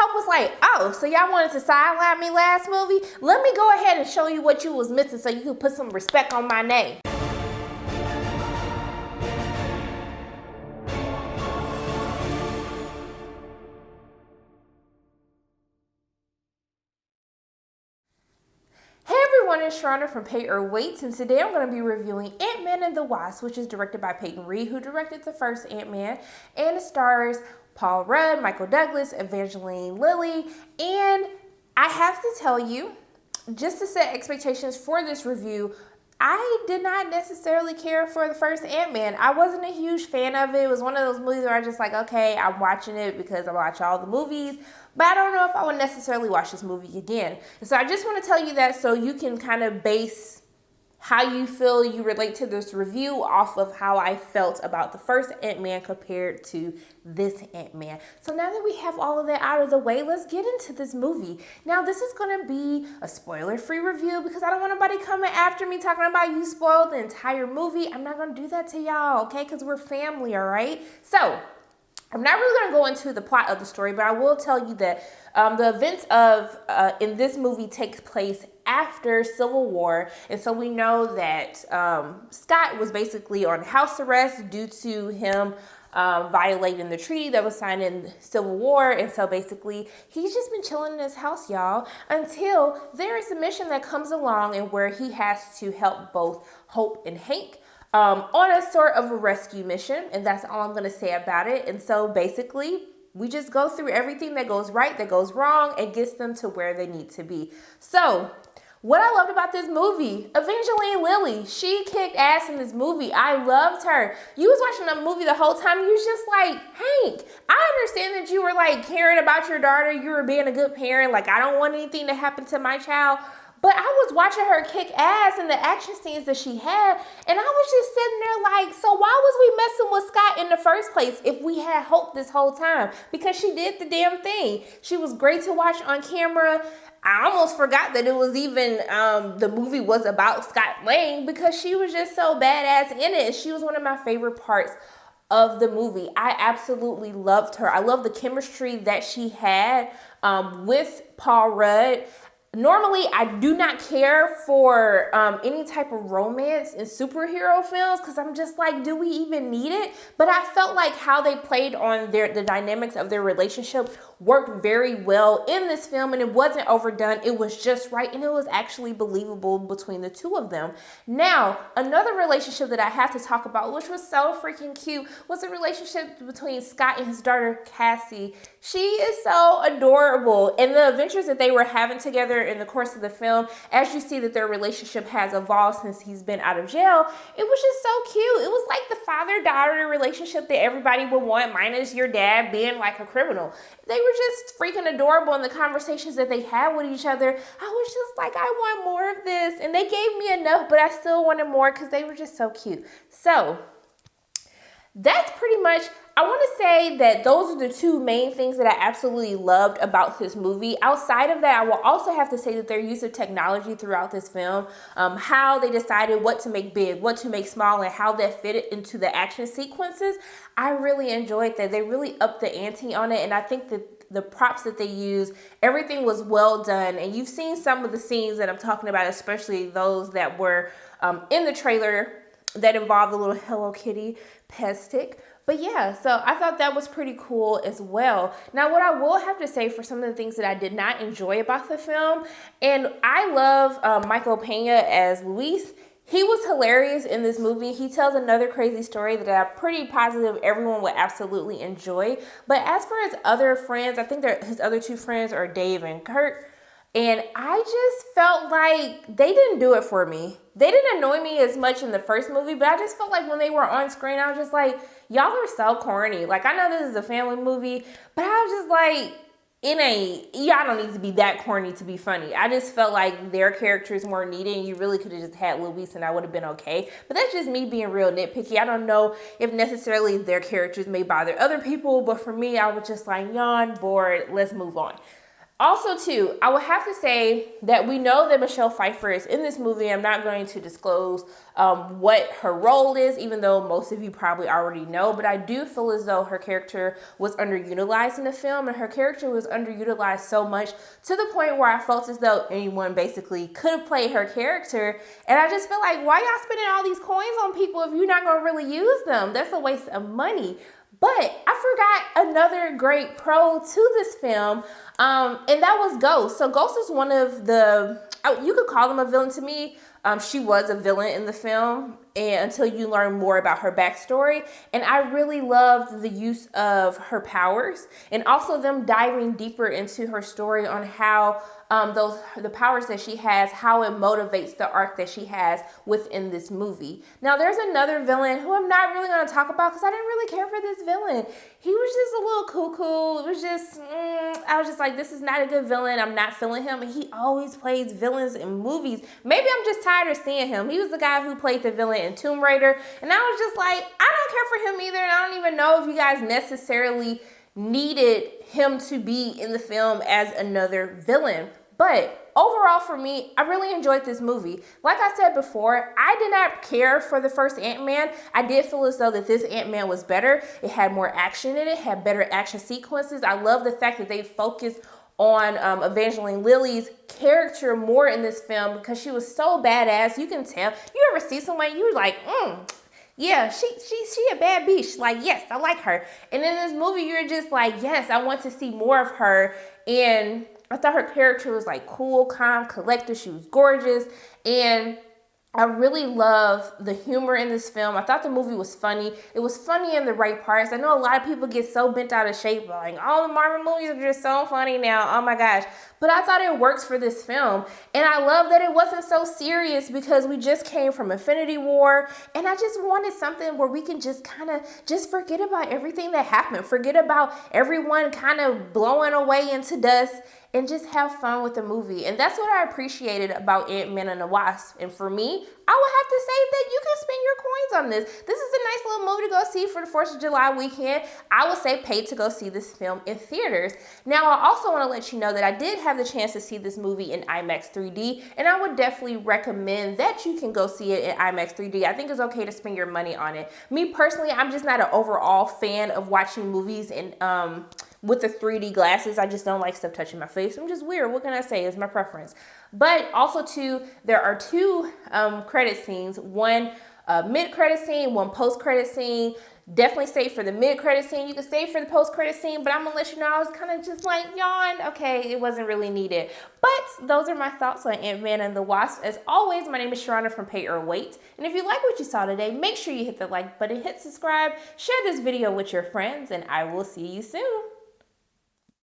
I was like, oh, so y'all wanted to sideline me last movie? Let me go ahead and show you what you was missing so you could put some respect on my name. It's Shronda from Pay or Wait, and today I'm going to be reviewing Ant-Man and the Wasp, which is directed by Peyton Reed, who directed the first Ant-Man, and it stars Paul Rudd, Michael Douglas, Evangeline Lilly, and I have to tell you, just to set expectations for this review, I did not necessarily care for the first Ant-Man. I wasn't a huge fan of it. It was one of those movies where I just like, okay, I'm watching it because I watch all the movies, but I don't know if I would necessarily watch this movie again. And so I just want to tell you that so you can kind of base how you feel you relate to this review off of how I felt about the first Ant-Man compared to this Ant-Man. So now that we have all of that out of the way, let's get into this movie. Now, this is going to be a spoiler-free review because I don't want nobody coming after me talking about you spoiled the entire movie. I'm not going to do that to y'all, okay? Because we're family, all right? So I'm not really going to go into the plot of the story, but I will tell you that the events of in this movie take place after Civil War, and so we know that Scott was basically on house arrest due to him violating the treaty that was signed in Civil War, and so basically he's just been chilling in his house, y'all, until there is a mission that comes along and where he has to help both Hope and Hank on a sort of a rescue mission, and that's all I'm going to say about it. And so basically, we just go through everything that goes right, that goes wrong, and gets them to where they need to be. So, what I loved about this movie, Evangeline Lilly, she kicked ass in this movie. I loved her. You was watching the movie the whole time, you was just like, Hank, I understand that you were like caring about your daughter, you were being a good parent, like I don't want anything to happen to my child. But I was watching her kick ass in the action scenes that she had, and I was just sitting there like, so why was we messing with Scott in the first place if we had Hope this whole time? Because she did the damn thing. She was great to watch on camera. I almost forgot that it was even, the movie was about Scott Lang because she was just so badass in it. She was one of my favorite parts of the movie. I absolutely loved her. I love the chemistry that she had with Paul Rudd. Normally, I do not care for any type of romance in superhero films because I'm just like, do we even need it? But I felt like how they played on the dynamics of their relationship worked very well in this film, and it wasn't overdone. It was just right, and it was actually believable between the two of them. Now, another relationship that I have to talk about, which was so freaking cute, was the relationship between Scott and his daughter, Cassie. She is so adorable, and the adventures that they were having together in the course of the film, as you see that their relationship has evolved since he's been out of jail, it was just so cute. It was like the father-daughter relationship that everybody would want, minus your dad being like a criminal. They were just freaking adorable in the conversations that they had with each other. I was just like, I want more of this, and they gave me enough, but I still wanted more because they were just so cute. So that's pretty much, I want to say that those are the two main things that I absolutely loved about this movie. Outside of that, I will also have to say that their use of technology throughout this film, how they decided what to make big, what to make small, and how that fitted into the action sequences, I really enjoyed that. They really upped the ante on it, and I think that the props that they used, everything was well done. And you've seen some of the scenes that I'm talking about, especially those that were in the trailer that involved the little Hello Kitty pet stick. But yeah, so I thought that was pretty cool as well. Now, what I will have to say for some of the things that I did not enjoy about the film, and I love Michael Pena as Luis. He was hilarious in this movie. He tells another crazy story that I'm pretty positive everyone would absolutely enjoy. But as for his other friends, I think his other two friends are Dave and Kurt. And I just felt like they didn't do it for me. They didn't annoy me as much in the first movie, but I just felt like when they were on screen, I was just like, y'all are so corny. Like, I know this is a family movie, but I was just like, y'all don't need to be that corny to be funny. I just felt like their characters weren't needed, and you really could have just had Luis and I would have been okay. But that's just me being real nitpicky. I don't know if necessarily their characters may bother other people, but for me, I was just like, yawn, bored, let's move on. Also, too, I would have to say that we know that Michelle Pfeiffer is in this movie. I'm not going to disclose what her role is, even though most of you probably already know. But I do feel as though her character was underutilized in the film, and her character was underutilized so much to the point where I felt as though anyone basically could have played her character. And I just feel like, why y'all spending all these coins on people if you're not going to really use them? That's a waste of money. But I forgot another great pro to this film, and that was Ghost. So Ghost is one of the, you could call him a villain to me. She was a villain in the film, and until you learn more about her backstory. And I really loved the use of her powers, and also them diving deeper into her story on how the powers that she has, how it motivates the arc that she has within this movie. Now, there's another villain who I'm not really going to talk about because I didn't really care for this villain. He was just a little cuckoo. It was just, I was just like, this is not a good villain. I'm not feeling him. And he always plays villains in movies. Maybe I'm just tired of seeing him. He was the guy who played the villain in Tomb Raider. And I was just like, I don't care for him either. And I don't even know if you guys necessarily needed him to be in the film as another villain. But overall for me, I really enjoyed this movie. Like I said before, I did not care for the first Ant-Man. I did feel as though that this Ant-Man was better. It had more action in it, had better action sequences. I love the fact that they focused on Evangeline Lilly's character more in this film because she was so badass. You can tell. You ever see someone, you're like, yeah, she a bad bitch. Like, yes, I like her. And in this movie, you're just like, yes, I want to see more of her. And I thought her character was like cool, calm, collected. She was gorgeous. And I really love the humor in this film. I thought the movie was funny. It was funny in the right parts. I know a lot of people get so bent out of shape, like, all the Marvel movies are just so funny now. Oh my gosh. But I thought it works for this film. And I love that it wasn't so serious because we just came from Infinity War. And I just wanted something where we can just kind of just forget about everything that happened. Forget about everyone kind of blowing away into dust and just have fun with the movie. And that's what I appreciated about Ant-Man and the Wasp. And for me, I would have to say that you can spend your coins on this. This is a nice little movie to go see for the 4th of July weekend. I would say pay to go see this film in theaters. Now, I also want to let you know that I did have the chance to see this movie in IMAX 3D, and I would definitely recommend that you can go see it in IMAX 3D. I think it's okay to spend your money on it. Me personally, I'm just not an overall fan of watching movies in with the 3D glasses. I just don't like stuff touching my face. I'm just weird. What can I say? It's my preference. But also too, there are two credit scenes. One mid-credit scene, one post-credit scene. Definitely stay for the mid-credit scene. You can stay for the post-credit scene, but I'm gonna let you know I was kind of just like yawn. Okay, it wasn't really needed. But those are my thoughts on Ant-Man and the Wasp. As always, my name is Sharona from Pay or Wait. And if you like what you saw today, make sure you hit the like button, hit subscribe, share this video with your friends, and I will see you soon.